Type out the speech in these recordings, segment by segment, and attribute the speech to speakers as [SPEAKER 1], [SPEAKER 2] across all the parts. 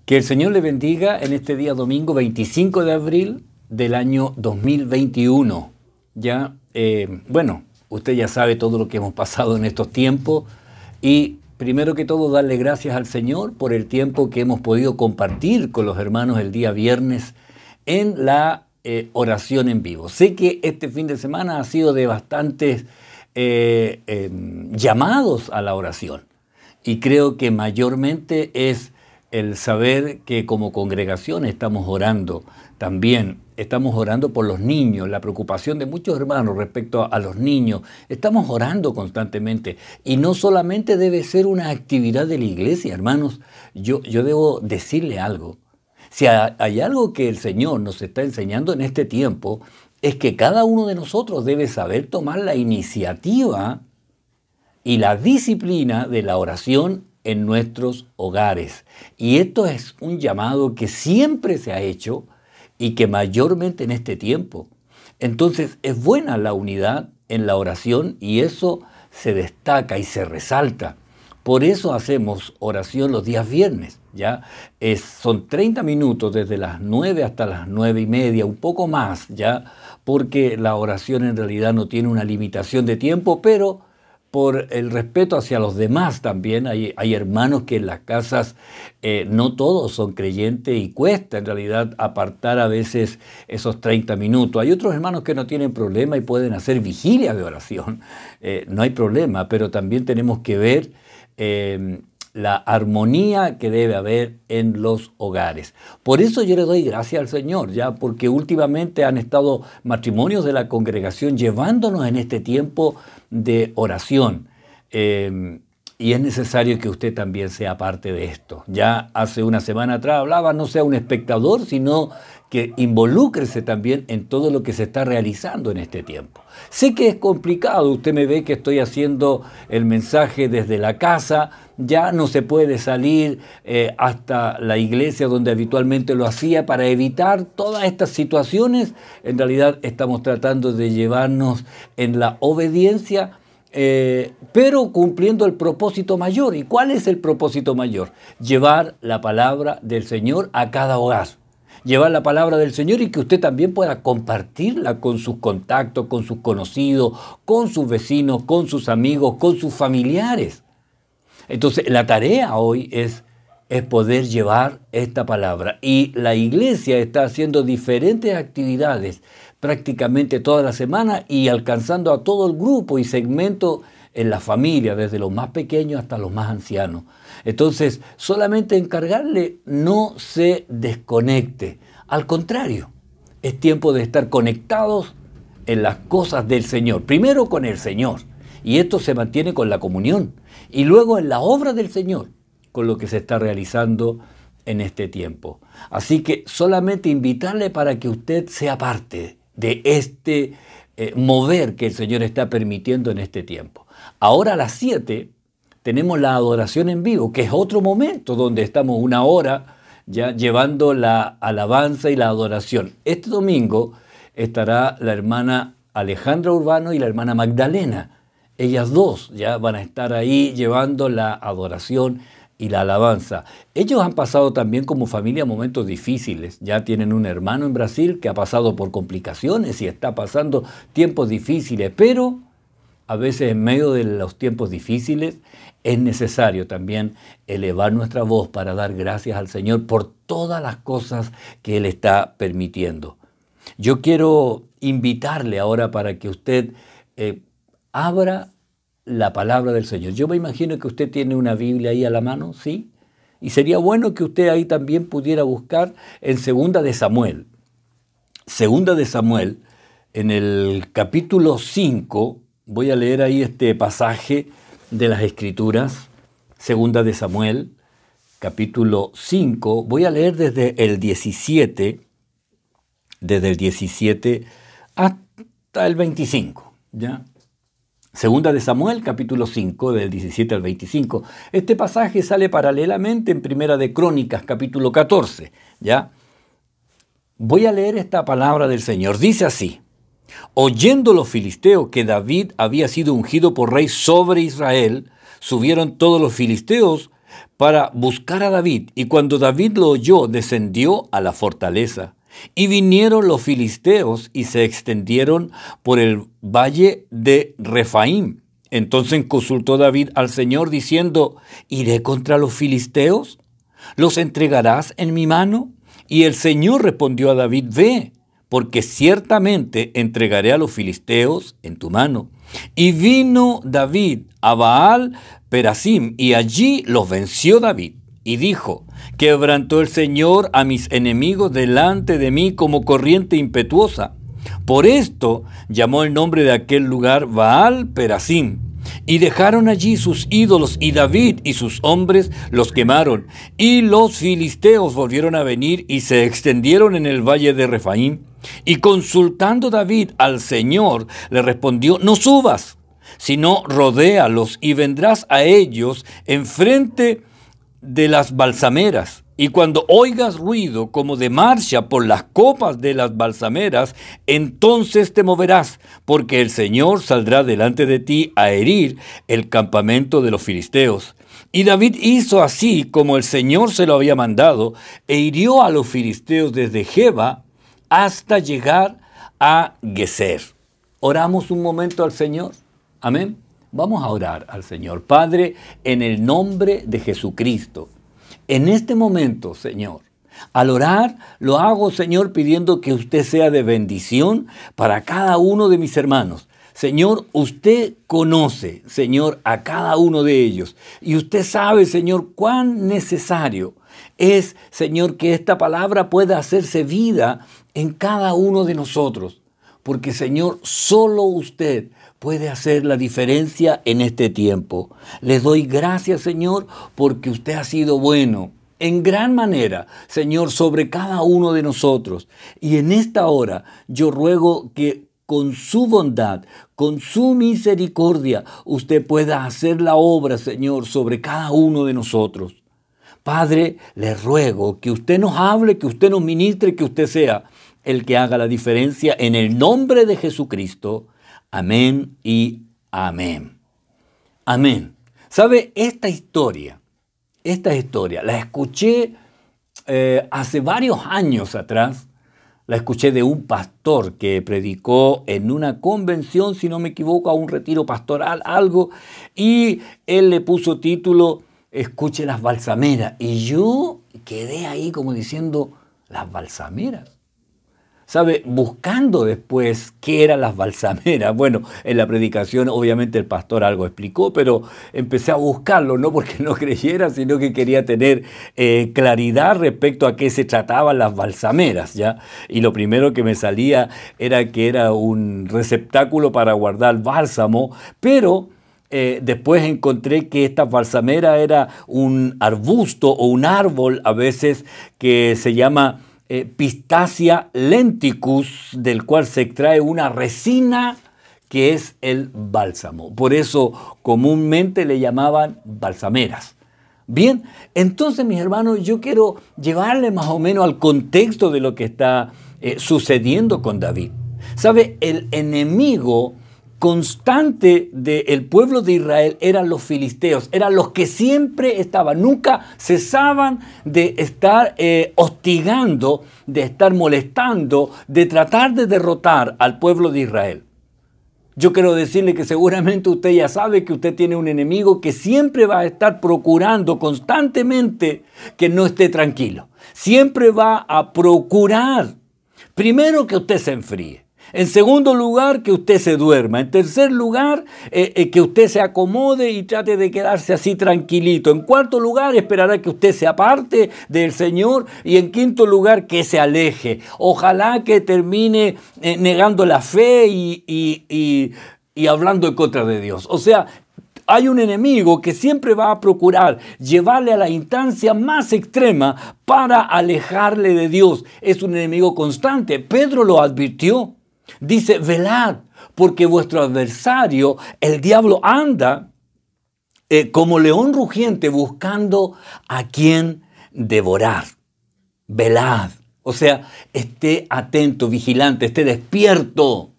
[SPEAKER 1] Que el Señor le bendiga en este día domingo 25 de abril del año 2021. Ya, bueno, usted ya sabe todo lo que hemos pasado en estos tiempos y primero que todo darle gracias al Señor por el tiempo que hemos podido compartir con los hermanos el día viernes en la oración en vivo. Sé que este fin de semana ha sido de bastantes llamados a la oración y creo que mayormente es el saber que como congregación estamos orando. También estamos orando por los niños, la preocupación de muchos hermanos respecto a los niños. Estamos orando constantemente y no solamente debe ser una actividad de la iglesia, hermanos. Yo debo decirle algo. Si hay algo que el Señor nos está enseñando en este tiempo, es que cada uno de nosotros debe saber tomar la iniciativa y la disciplina de la oración en nuestros hogares. Y esto es un llamado que siempre se ha hecho y que mayormente en este tiempo. Entonces es buena la unidad en la oración y eso se destaca y se resalta. Por eso hacemos oración los días viernes, ¿ya? Son 30 minutos desde las 9 hasta las 9:30, un poco más, ¿ya? Porque la oración en realidad no tiene una limitación de tiempo, pero por el respeto hacia los demás también. Hay hermanos que en las casas no todos son creyentes y cuesta en realidad apartar a veces esos 30 minutos. Hay otros hermanos que no tienen problema y pueden hacer vigilia de oración. No hay problema, pero también tenemos que ver la armonía que debe haber en los hogares. Por eso yo le doy gracias al Señor, ya, porque últimamente han estado matrimonios de la congregación llevándonos en este tiempo de oración. Y es necesario que usted también sea parte de esto. Ya hace una semana atrás hablaba, no sea un espectador, sino que involúcrese también en todo lo que se está realizando en este tiempo. Sé que es complicado, usted me ve que estoy haciendo el mensaje desde la casa, ya no se puede salir hasta la iglesia donde habitualmente lo hacía para evitar todas estas situaciones. En realidad estamos tratando de llevarnos en la obediencia, pero cumpliendo el propósito mayor. ¿Y cuál es el propósito mayor? Llevar la palabra del Señor a cada hogar. Llevar la palabra del Señor y que usted también pueda compartirla con sus contactos, con sus conocidos, con sus vecinos, con sus amigos, con sus familiares. Entonces, la tarea hoy es poder llevar esta palabra. Y la iglesia está haciendo diferentes actividades prácticamente toda la semana y alcanzando a todo el grupo y segmento en la familia, desde los más pequeños hasta los más ancianos. Entonces, solamente encargarle, no se desconecte. Al contrario, es tiempo de estar conectados en las cosas del Señor. Primero con el Señor, y esto se mantiene con la comunión. Y luego en la obra del Señor, con lo que se está realizando en este tiempo. Así que solamente invitarle para que usted sea parte de este mover que el Señor está permitiendo en este tiempo. Ahora a las 7 tenemos la adoración en vivo, que es otro momento donde estamos una hora ya llevando la alabanza y la adoración. Este domingo estará la hermana Alejandra Urbano y la hermana Magdalena. Ellas dos ya van a estar ahí llevando la adoración y la alabanza. Ellos han pasado también como familia momentos difíciles. Ya tienen un hermano en Brasil que ha pasado por complicaciones y está pasando tiempos difíciles, pero a veces en medio de los tiempos difíciles es necesario también elevar nuestra voz para dar gracias al Señor por todas las cosas que Él está permitiendo. Yo quiero invitarle ahora para que usted abra la palabra del Señor. Yo me imagino que usted tiene una Biblia ahí a la mano, ¿sí? Y sería bueno que usted ahí también pudiera buscar en Segunda de Samuel. Segunda de Samuel, en el capítulo 5, voy a leer ahí este pasaje de las Escrituras. Segunda de Samuel, capítulo 5, voy a leer desde el 17 hasta el 25, ¿ya? Segunda de Samuel, capítulo 5, del 17 al 25. Este pasaje sale paralelamente en Primera de Crónicas, capítulo 14, ¿ya? Voy a leer esta palabra del Señor. Dice así: oyendo los filisteos que David había sido ungido por rey sobre Israel, subieron todos los filisteos para buscar a David. Y cuando David lo oyó, descendió a la fortaleza. Y vinieron los filisteos y se extendieron por el valle de Refaim. Entonces consultó David al Señor diciendo, ¿iré contra los filisteos? ¿Los entregarás en mi mano? Y el Señor respondió a David, ve, porque ciertamente entregaré a los filisteos en tu mano. Y vino David a Baal Perasim, y allí los venció David. Y dijo, quebrantó el Señor a mis enemigos delante de mí como corriente impetuosa. Por esto llamó el nombre de aquel lugar Baal Perasim. Y dejaron allí sus ídolos, y David y sus hombres los quemaron. Y los filisteos volvieron a venir y se extendieron en el valle de Refaim. Y consultando David al Señor, le respondió, no subas, sino rodéalos y vendrás a ellos enfrente de las balsameras. Y cuando oigas ruido como de marcha por las copas de las balsameras, entonces te moverás, porque el Señor saldrá delante de ti a herir el campamento de los filisteos. Y David hizo así como el Señor se lo había mandado, e hirió a los filisteos desde Geba hasta llegar a Geser. Oramos un momento al Señor. Amén. Vamos a orar al Señor. Padre, en el nombre de Jesucristo, en este momento, Señor, al orar, lo hago, Señor, pidiendo que usted sea de bendición para cada uno de mis hermanos. Señor, usted conoce, Señor, a cada uno de ellos. Y usted sabe, Señor, cuán necesario es, Señor, que esta palabra pueda hacerse vida en cada uno de nosotros. Porque, Señor, solo usted puede hacer la diferencia en este tiempo. Les doy gracias, Señor, porque usted ha sido bueno en gran manera, Señor, sobre cada uno de nosotros. Y en esta hora yo ruego que con su bondad, con su misericordia, usted pueda hacer la obra, Señor, sobre cada uno de nosotros. Padre, le ruego que usted nos hable, que usted nos ministre, que usted sea el que haga la diferencia en el nombre de Jesucristo. Amén y amén. Amén. ¿Sabe? Esta historia la escuché hace varios años atrás. La escuché de un pastor que predicó en una convención, si no me equivoco, a un retiro pastoral, algo, y él le puso título, escuche las balsameras. Y yo quedé ahí como diciendo, ¿las balsameras? ¿Sabe? Buscando después qué eran las balsameras. Bueno, en la predicación obviamente el pastor algo explicó, pero empecé a buscarlo, no porque no creyera, sino que quería tener claridad respecto a qué se trataban las balsameras, ¿ya? Y lo primero que me salía era que era un receptáculo para guardar bálsamo, pero después encontré que esta balsamera era un arbusto o un árbol a veces que se llama Pistacia lenticus, del cual se extrae una resina que es el bálsamo. Por eso comúnmente le llamaban balsameras. Bien, entonces mis hermanos, yo quiero llevarle más o menos al contexto de lo que está sucediendo con David. ¿Sabe? El enemigo constante del pueblo de Israel eran los filisteos, eran los que siempre estaban, nunca cesaban de estar hostigando, de estar molestando, de tratar de derrotar al pueblo de Israel. Yo quiero decirle que seguramente usted ya sabe que usted tiene un enemigo que siempre va a estar procurando constantemente que no esté tranquilo. Siempre va a procurar, primero, que usted se enfríe. En segundo lugar, que usted se duerma. En tercer lugar, que usted se acomode y trate de quedarse así tranquilito. En cuarto lugar, esperará que usted se aparte del Señor. Y en quinto lugar, que se aleje. Ojalá que termine negando la fe y hablando en contra de Dios. O sea, hay un enemigo que siempre va a procurar llevarle a la instancia más extrema para alejarle de Dios. Es un enemigo constante. Pedro lo advirtió. Dice, velad, porque vuestro adversario, el diablo, anda como león rugiente buscando a quien devorar. Velad. O sea, esté atento, vigilante, esté despierto.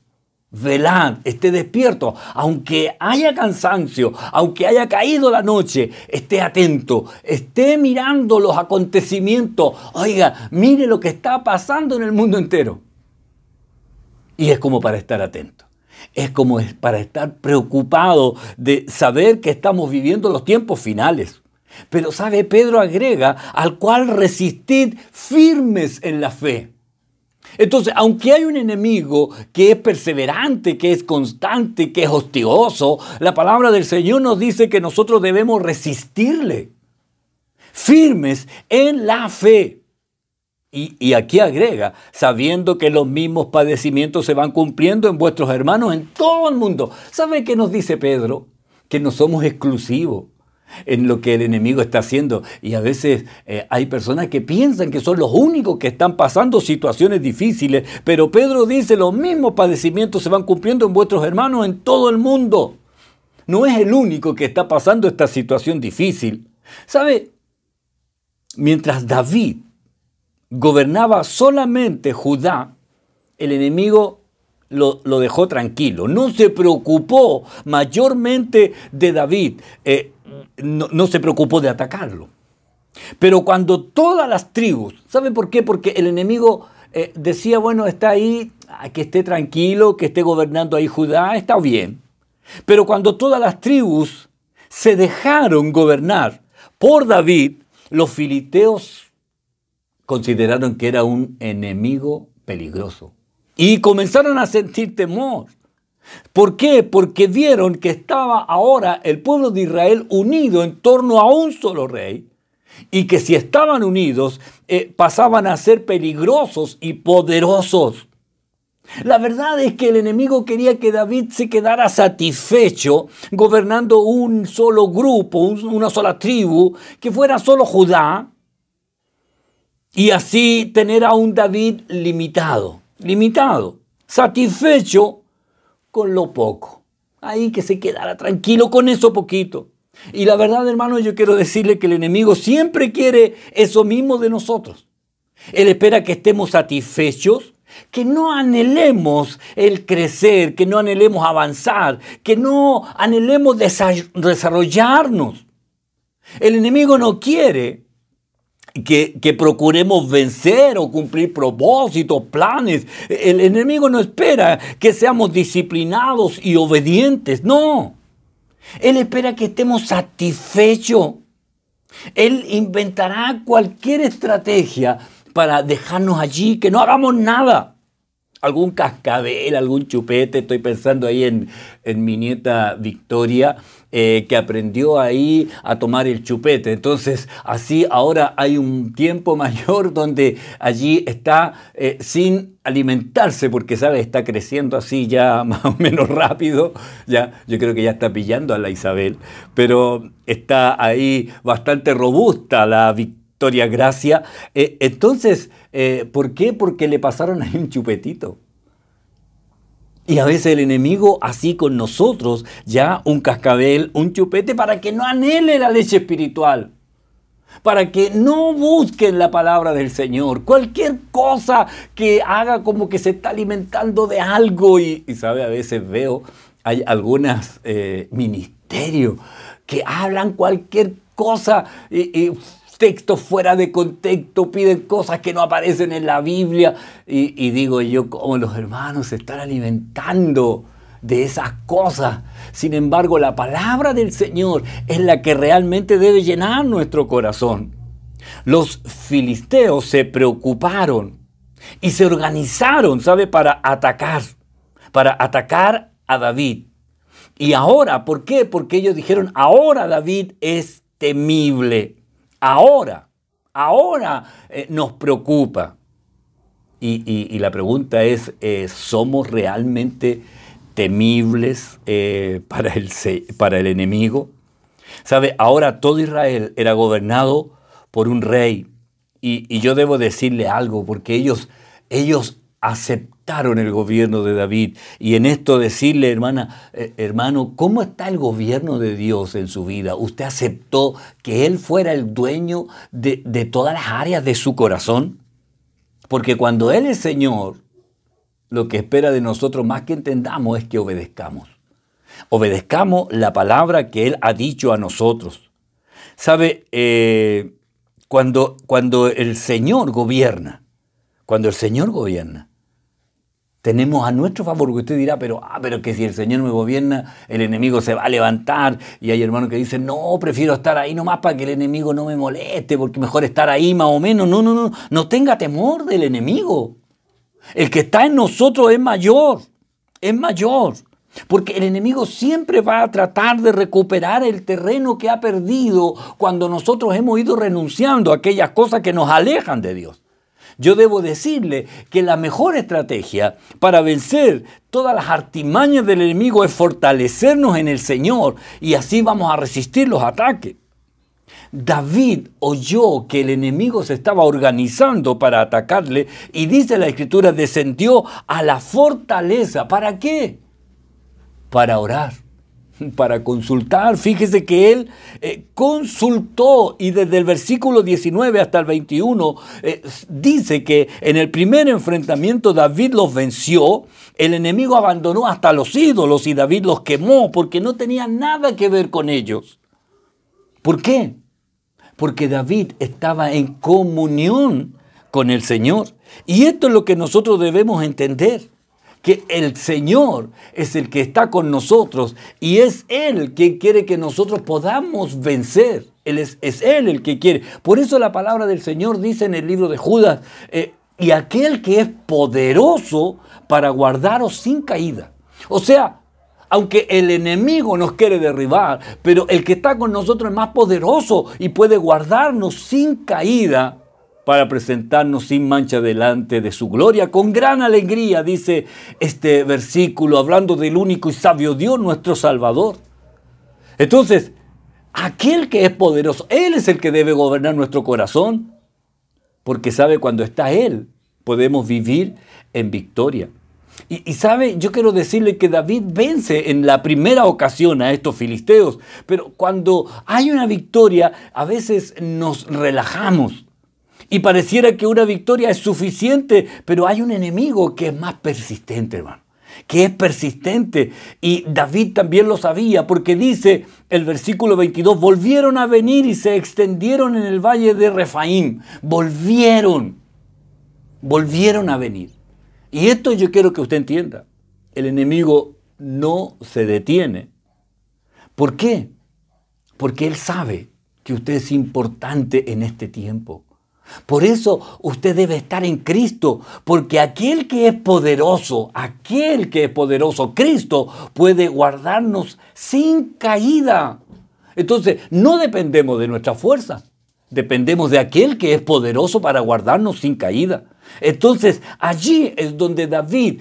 [SPEAKER 1] velad, esté despierto, aunque haya cansancio, aunque haya caído la noche, esté atento, esté mirando los acontecimientos. Oiga, mire lo que está pasando en el mundo entero. Y es como para estar atento. Es como para estar preocupado de saber que estamos viviendo los tiempos finales. Pero sabe, Pedro agrega, al cual resistid firmes en la fe. Entonces, aunque hay un enemigo que es perseverante, que es constante, que es hostigioso, la palabra del Señor nos dice que nosotros debemos resistirle, firmes en la fe. Y aquí agrega, sabiendo que los mismos padecimientos se van cumpliendo en vuestros hermanos en todo el mundo. ¿Sabe qué nos dice Pedro? Que no somos exclusivos en lo que el enemigo está haciendo. Y a veces hay personas que piensan que son los únicos que están pasando situaciones difíciles, pero Pedro dice, los mismos padecimientos se van cumpliendo en vuestros hermanos en todo el mundo. No es el único que está pasando esta situación difícil. ¿Sabe? Mientras David gobernaba solamente Judá, el enemigo lo dejó tranquilo. No se preocupó mayormente de David. No se preocupó de atacarlo. Pero cuando todas las tribus, ¿sabe por qué? Porque el enemigo decía, bueno, está ahí, que esté tranquilo, que esté gobernando ahí Judá, está bien. Pero cuando todas las tribus se dejaron gobernar por David, los filisteos consideraron que era un enemigo peligroso y comenzaron a sentir temor. ¿Por qué? Porque vieron que estaba ahora el pueblo de Israel unido en torno a un solo rey y que si estaban unidos pasaban a ser peligrosos y poderosos. La verdad es que el enemigo quería que David se quedara satisfecho gobernando un solo grupo, una sola tribu, que fuera solo Judá, y así tener a un David limitado, satisfecho con lo poco. Ahí que se quedara tranquilo con eso poquito. Y la verdad, hermano, yo quiero decirle que el enemigo siempre quiere eso mismo de nosotros. Él espera que estemos satisfechos, que no anhelemos el crecer, que no anhelemos avanzar, que no anhelemos desarrollarnos. El enemigo no quiere que procuremos vencer o cumplir propósitos, planes. El enemigo no espera que seamos disciplinados y obedientes. No. Él espera que estemos satisfechos. Él inventará cualquier estrategia para dejarnos allí, que no hagamos nada. Algún cascabel, algún chupete. Estoy pensando ahí en mi nieta Victoria, que aprendió ahí a tomar el chupete. Entonces, así ahora hay un tiempo mayor donde allí está sin alimentarse, porque, ¿sabe? Está creciendo así ya más o menos rápido. Ya, yo creo que ya está pillando a la Isabel, pero está ahí bastante robusta la Victoria Gracia. Entonces, ¿por qué? Porque le pasaron ahí un chupetito. Y a veces el enemigo así con nosotros, ya un cascabel, un chupete, para que no anhele la leche espiritual, para que no busquen la palabra del Señor, cualquier cosa que haga como que se está alimentando de algo. Y sabe, a veces veo, hay algunos ministerios que hablan cualquier cosa y textos fuera de contexto, piden cosas que no aparecen en la Biblia, y digo yo, ¿cómo los hermanos se están alimentando de esas cosas? Sin embargo, la palabra del Señor es la que realmente debe llenar nuestro corazón. Los filisteos se preocuparon y se organizaron, ¿sabe?, para atacar a David. Y ahora, ¿por qué? Porque ellos dijeron, ahora David es temible. Ahora nos preocupa. Y la pregunta es, ¿somos realmente temibles para el enemigo? ¿Sabe? Ahora todo Israel era gobernado por un rey. Y yo debo decirle algo, porque ellos aceptaron el gobierno de David. Y en esto decirle, hermano, ¿cómo está el gobierno de Dios en su vida? ¿Usted aceptó que Él fuera el dueño de todas las áreas de su corazón? Porque cuando Él es Señor, lo que espera de nosotros más que entendamos es que obedezcamos. Obedezcamos la palabra que Él ha dicho a nosotros. ¿Sabe? Cuando el Señor gobierna, tenemos a nuestro favor, porque usted dirá, pero que si el Señor me gobierna, el enemigo se va a levantar. Y hay hermanos que dicen, no, prefiero estar ahí nomás para que el enemigo no me moleste, porque mejor estar ahí más o menos. No tenga temor del enemigo. El que está en nosotros es mayor. Porque el enemigo siempre va a tratar de recuperar el terreno que ha perdido cuando nosotros hemos ido renunciando a aquellas cosas que nos alejan de Dios. Yo debo decirle que la mejor estrategia para vencer todas las artimañas del enemigo es fortalecernos en el Señor y así vamos a resistir los ataques. David oyó que el enemigo se estaba organizando para atacarle y dice la Escritura, descendió a la fortaleza. ¿Para qué? Para orar, para consultar. Fíjese que él consultó y desde el versículo 19 hasta el 21 dice que en el primer enfrentamiento David los venció, el enemigo abandonó hasta los ídolos y David los quemó porque no tenía nada que ver con ellos. ¿Por qué? Porque David estaba en comunión con el Señor. Y esto es lo que nosotros debemos entender. Que el Señor es el que está con nosotros y es Él quien quiere que nosotros podamos vencer. Es Él el que quiere. Por eso la palabra del Señor dice en el libro de Judas, y aquel que es poderoso para guardaros sin caída. O sea, aunque el enemigo nos quiere derribar, pero el que está con nosotros es más poderoso y puede guardarnos sin caída, para presentarnos sin mancha delante de su gloria, con gran alegría, dice este versículo, hablando del único y sabio Dios, nuestro Salvador. Entonces, aquel que es poderoso, Él es el que debe gobernar nuestro corazón, porque sabe, cuando está Él, podemos vivir en victoria. Y sabe, yo quiero decirle que David vence en la primera ocasión a estos filisteos, pero cuando hay una victoria, a veces nos relajamos. Y pareciera que una victoria es suficiente, pero hay un enemigo que es más persistente, hermano. Que es persistente. Y David también lo sabía, porque dice el versículo 22, volvieron a venir y se extendieron en el valle de Refaim. Volvieron a venir. Y esto yo quiero que usted entienda. El enemigo no se detiene. ¿Por qué? Porque él sabe que usted es importante en este tiempo. Por eso usted debe estar en Cristo, porque aquel que es poderoso, Cristo, puede guardarnos sin caída. Entonces, no dependemos de nuestra fuerza, dependemos de aquel que es poderoso para guardarnos sin caída. Entonces, allí es donde David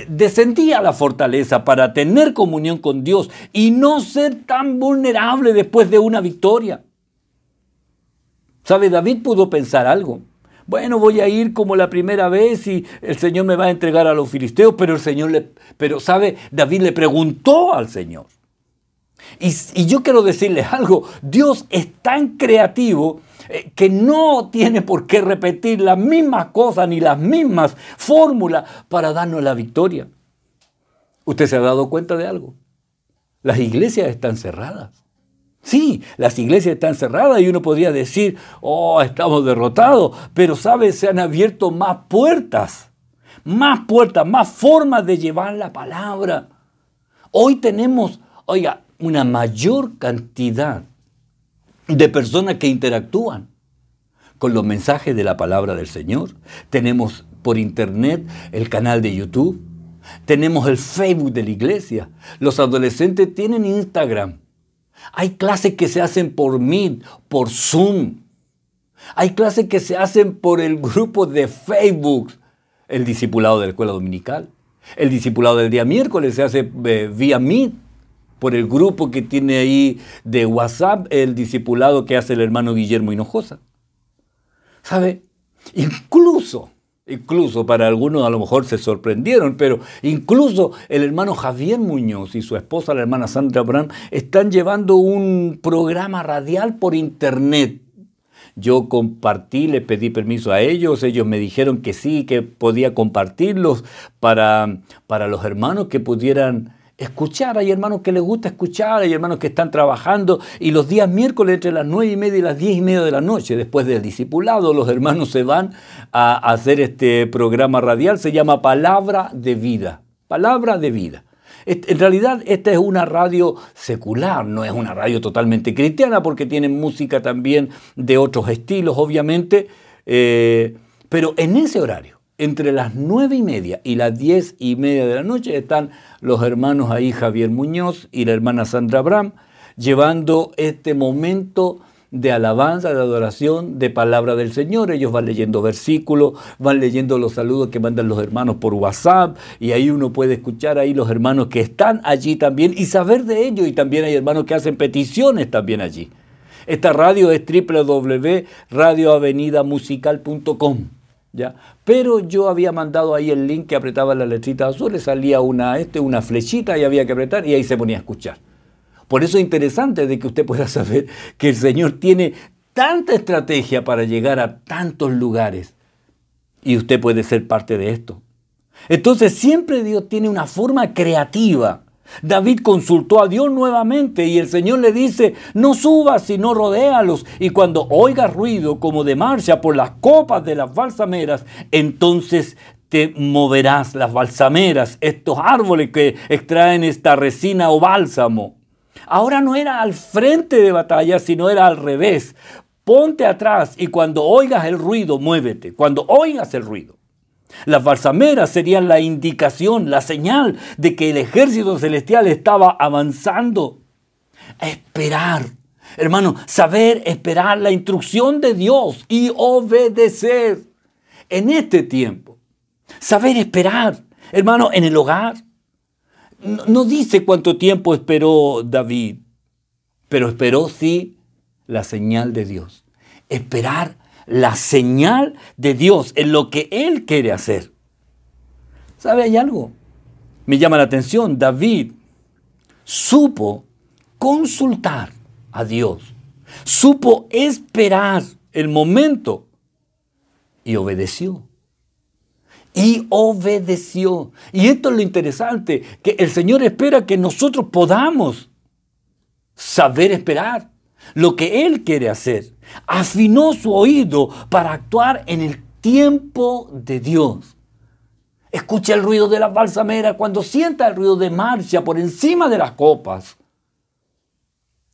[SPEAKER 1] descendía a la fortaleza para tener comunión con Dios y no ser tan vulnerable después de una victoria. ¿Sabe? David pudo pensar algo. Bueno, voy a ir como la primera vez y el Señor me va a entregar a los filisteos, pero ¿sabe? David le preguntó al Señor. Y yo quiero decirles algo, Dios es tan creativo que no tiene por qué repetir las mismas cosas ni las mismas fórmulas para darnos la victoria. ¿Usted se ha dado cuenta de algo? Las iglesias están cerradas. Sí, las iglesias están cerradas y uno podría decir, estamos derrotados, pero ¿sabe? Se han abierto más puertas, más formas de llevar la palabra. Hoy tenemos, una mayor cantidad de personas que interactúan con los mensajes de la palabra del Señor. Tenemos por internet el canal de YouTube, tenemos el Facebook de la iglesia, los adolescentes tienen Instagram. Hay clases que se hacen por Meet, por Zoom. Hay clases que se hacen por el grupo de Facebook. El discipulado de la escuela dominical. El discipulado del día miércoles se hace vía Meet. Por el grupo que tiene ahí de WhatsApp, el discipulado que hace el hermano Guillermo Hinojosa. ¿Sabe? Incluso para algunos a lo mejor se sorprendieron, pero incluso el hermano Javier Muñoz y su esposa, la hermana Sandra Abraham, están llevando un programa radial por internet. yo compartí, les pedí permiso a ellos me dijeron que sí, que podía compartirlos para los hermanos que pudieran escuchar. Hay hermanos que les gusta escuchar, hay hermanos que están trabajando, y los días miércoles entre las 9:30 y las 10:30 de la noche, después del discipulado, los hermanos se van a hacer este programa radial, se llama Palabra de Vida. Palabra de Vida. En realidad esta es una radio secular, no es una radio totalmente cristiana porque tienen música también de otros estilos, obviamente, pero en ese horario, entre las 9:30 y las 10:30 de la noche, están los hermanos ahí, Javier Muñoz y la hermana Sandra Abraham, llevando este momento de alabanza, de adoración, de palabra del Señor. Ellos van leyendo versículos, van leyendo los saludos que mandan los hermanos por WhatsApp, y ahí uno puede escuchar ahí los hermanos que están allí también y saber de ellos, y también hay hermanos que hacen peticiones también allí. Esta radio es www.radioavenidamusical.com, ¿ya? Pero yo había mandado ahí el link que apretaba la letrita azul, le salía una flechita y había que apretar y ahí se ponía a escuchar. Por eso es interesante de que usted pueda saber que el Señor tiene tanta estrategia para llegar a tantos lugares y usted puede ser parte de esto. Entonces siempre Dios tiene una forma creativa. David consultó a Dios nuevamente y el Señor le dice: no subas sino rodéalos, y cuando oigas ruido como de marcha por las copas de las balsameras, entonces te moverás. Las balsameras, estos árboles que extraen esta resina o bálsamo. Ahora no era al frente de batalla, sino era al revés. Ponte atrás y cuando oigas el ruido, muévete. Cuando oigas el ruido. Las balsameras serían la indicación, la señal de que el ejército celestial estaba avanzando. Esperar. Hermano, saber esperar la instrucción de Dios y obedecer. En este tiempo, saber esperar. Hermano, en el hogar. No dice cuánto tiempo esperó David, pero esperó sí la señal de Dios. Esperar la señal de Dios en lo que Él quiere hacer. ¿Sabe? Hay algo. Me llama la atención. David supo consultar a Dios. Supo esperar el momento y obedeció. Y obedeció. Y esto es lo interesante, que el Señor espera que nosotros podamos saber esperar lo que Él quiere hacer. Afinó su oído para actuar en el tiempo de Dios. Escucha el ruido de la balsamera cuando sienta el ruido de marcha por encima de las copas.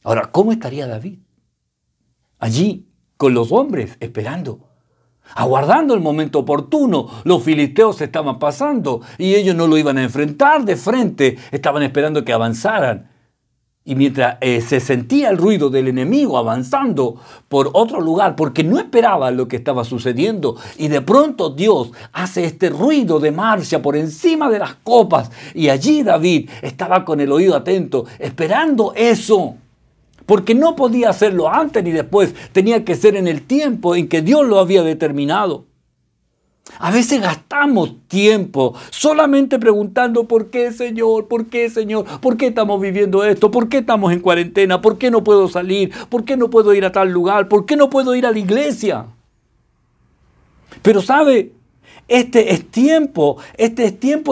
[SPEAKER 1] Ahora, ¿cómo estaría David? Allí, con los hombres, esperando. Aguardando el momento oportuno. Los filisteos estaban pasando y ellos no lo iban a enfrentar de frente, estaban esperando que avanzaran. Y mientras se sentía el ruido del enemigo avanzando por otro lugar, porque no esperaban lo que estaba sucediendo, y de pronto Dios hace este ruido de marcha por encima de las copas, y allí David estaba con el oído atento, esperando eso. Porque no podía hacerlo antes ni después, tenía que ser en el tiempo en que Dios lo había determinado. A veces gastamos tiempo solamente preguntando: ¿por qué, Señor? ¿Por qué, Señor? ¿Por qué estamos viviendo esto? ¿Por qué estamos en cuarentena? ¿Por qué no puedo salir? ¿Por qué no puedo ir a tal lugar? ¿Por qué no puedo ir a la iglesia? Pero ¿sabe? Este es tiempo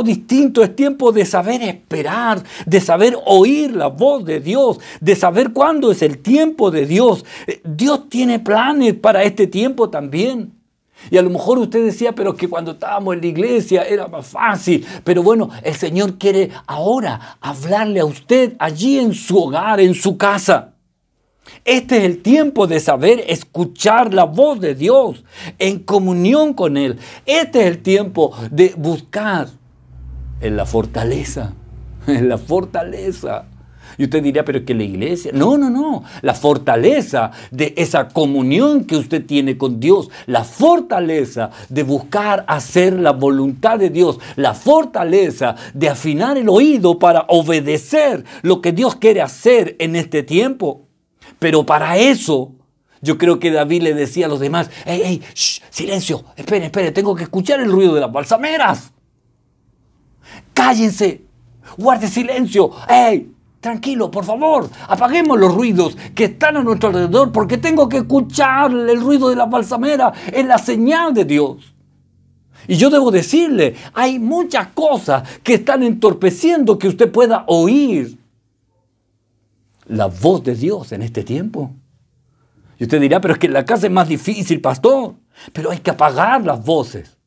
[SPEAKER 1] distinto, es tiempo de saber esperar, de saber oír la voz de Dios, de saber cuándo es el tiempo de Dios. Dios tiene planes para este tiempo también. Y a lo mejor usted decía, pero que cuando estábamos en la iglesia era más fácil. Pero bueno, el Señor quiere ahora hablarle a usted allí en su hogar, en su casa. Este es el tiempo de saber escuchar la voz de Dios en comunión con Él. Este es el tiempo de buscar en la fortaleza, en la fortaleza. Y usted dirá, pero es que la iglesia... No. La fortaleza de esa comunión que usted tiene con Dios. La fortaleza de buscar hacer la voluntad de Dios. La fortaleza de afinar el oído para obedecer lo que Dios quiere hacer en este tiempo. Pero para eso, yo creo que David le decía a los demás: ¡Ey, silencio! Espere, tengo que escuchar el ruido de las balsameras. ¡Cállense! ¡Guarde silencio! ¡Ey! Tranquilo, por favor, apaguemos los ruidos que están a nuestro alrededor porque tengo que escuchar el ruido de la balsamera, es la señal de Dios. Y yo debo decirle, hay muchas cosas que están entorpeciendo que usted pueda oír la voz de Dios en este tiempo. Y usted dirá, pero es que en la casa es más difícil, pastor. Pero hay que apagar las voces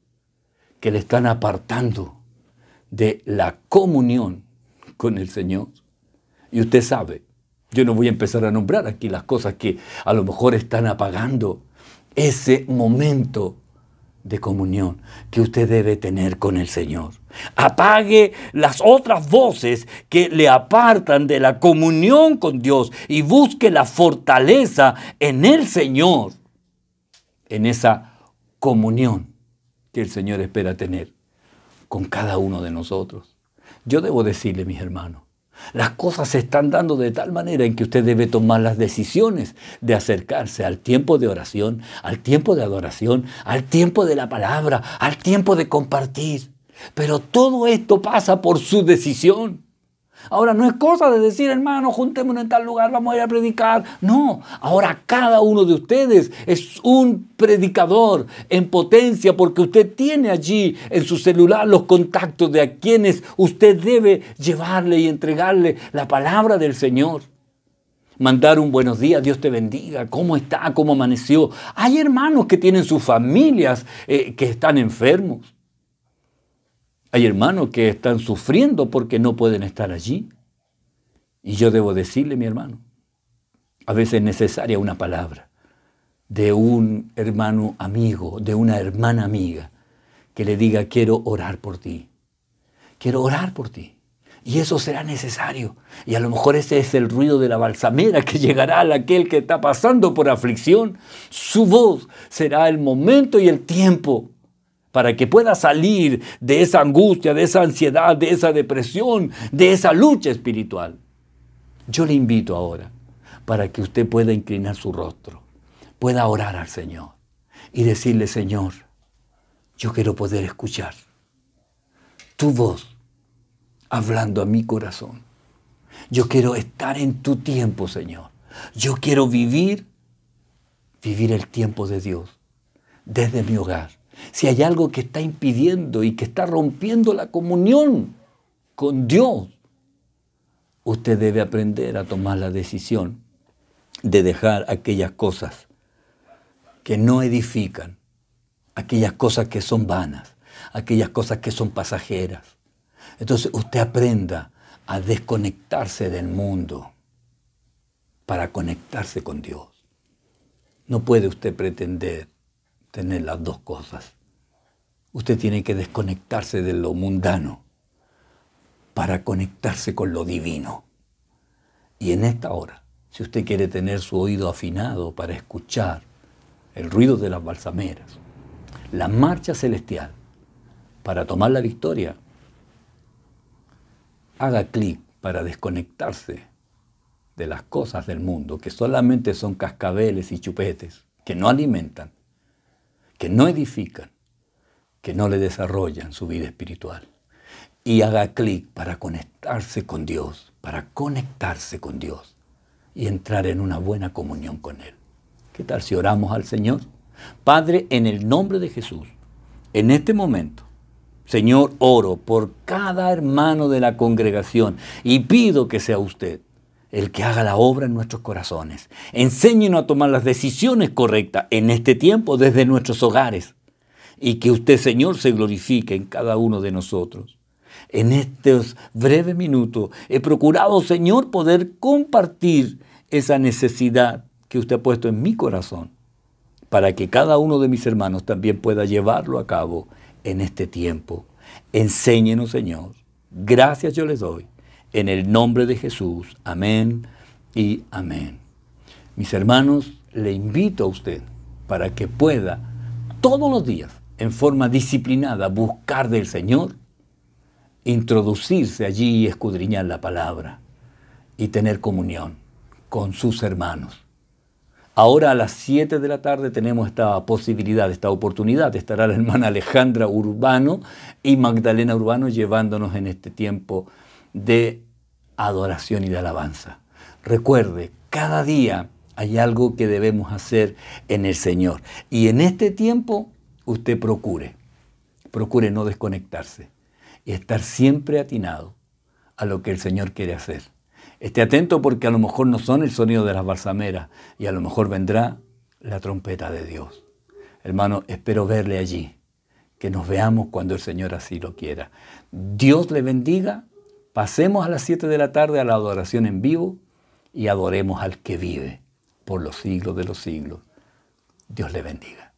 [SPEAKER 1] que le están apartando de la comunión con el Señor. Y usted sabe, yo no voy a empezar a nombrar aquí las cosas que a lo mejor están apagando ese momento de comunión que usted debe tener con el Señor. Apague las otras voces que le apartan de la comunión con Dios y busque la fortaleza en el Señor, en esa comunión que el Señor espera tener con cada uno de nosotros. Yo debo decirle, mis hermanos, las cosas se están dando de tal manera en que usted debe tomar las decisiones de acercarse al tiempo de oración, al tiempo de adoración, al tiempo de la palabra, al tiempo de compartir. Pero todo esto pasa por su decisión. Ahora no es cosa de decir, hermano, juntémonos en tal lugar, vamos a ir a predicar. No, ahora cada uno de ustedes es un predicador en potencia porque usted tiene allí en su celular los contactos de a quienes usted debe llevarle y entregarle la palabra del Señor. Mandar un buenos días, Dios te bendiga, ¿cómo está? ¿Cómo amaneció? Hay hermanos que tienen sus familias que están enfermos. Hay hermanos que están sufriendo porque no pueden estar allí. Y yo debo decirle, mi hermano, a veces es necesaria una palabra de un hermano amigo, de una hermana amiga, que le diga, quiero orar por ti. Quiero orar por ti. Y eso será necesario. Y a lo mejor ese es el ruido de la balsamera que llegará a aquel que está pasando por aflicción. Su voz será el momento y el tiempo para que pueda salir de esa angustia, de esa ansiedad, de esa depresión, de esa lucha espiritual. Yo le invito ahora para que usted pueda inclinar su rostro, pueda orar al Señor y decirle, Señor, yo quiero poder escuchar tu voz hablando a mi corazón. Yo quiero estar en tu tiempo, Señor. Yo quiero vivir el tiempo de Dios desde mi hogar. Si hay algo que está impidiendo y que está rompiendo la comunión con Dios, usted debe aprender a tomar la decisión de dejar aquellas cosas que no edifican, aquellas cosas que son vanas, aquellas cosas que son pasajeras. Entonces usted aprenda a desconectarse del mundo para conectarse con Dios. No puede usted pretender tener las dos cosas. Usted tiene que desconectarse de lo mundano para conectarse con lo divino. Y en esta hora, si usted quiere tener su oído afinado para escuchar el ruido de las balsameras, la marcha celestial, para tomar la victoria, haga clic para desconectarse de las cosas del mundo, que solamente son cascabeles y chupetes, que no alimentan, que no edifican, que no le desarrollan su vida espiritual. Y haga clic para conectarse con Dios, y entrar en una buena comunión con Él. ¿Qué tal si oramos al Señor? Padre, en el nombre de Jesús, en este momento, Señor, oro por cada hermano de la congregación y pido que sea usted el que haga la obra en nuestros corazones. Enséñenos a tomar las decisiones correctas en este tiempo desde nuestros hogares y que usted, Señor, se glorifique en cada uno de nosotros. En estos breves minutos he procurado, Señor, poder compartir esa necesidad que usted ha puesto en mi corazón para que cada uno de mis hermanos también pueda llevarlo a cabo en este tiempo. Enséñenos, Señor. Gracias yo les doy. En el nombre de Jesús. Amén y amén. Mis hermanos, le invito a usted para que pueda todos los días, en forma disciplinada, buscar del Señor, introducirse allí y escudriñar la palabra y tener comunión con sus hermanos. Ahora a las 7 de la tarde tenemos esta posibilidad, esta oportunidad. Estará la hermana Alejandra Urbano y Magdalena Urbano llevándonos en este tiempo de adoración y de alabanza. Recuerde, cada día hay algo que debemos hacer en el Señor. Y en este tiempo usted procure no desconectarse y estar siempre atinado a lo que el Señor quiere hacer. Esté atento porque a lo mejor no son el sonido de las balsameras y a lo mejor vendrá la trompeta de Dios. Hermano, espero verle allí, que nos veamos cuando el Señor así lo quiera. Dios le bendiga. Pasemos a las 7 de la tarde a la adoración en vivo y adoremos al que vive por los siglos de los siglos. Dios le bendiga.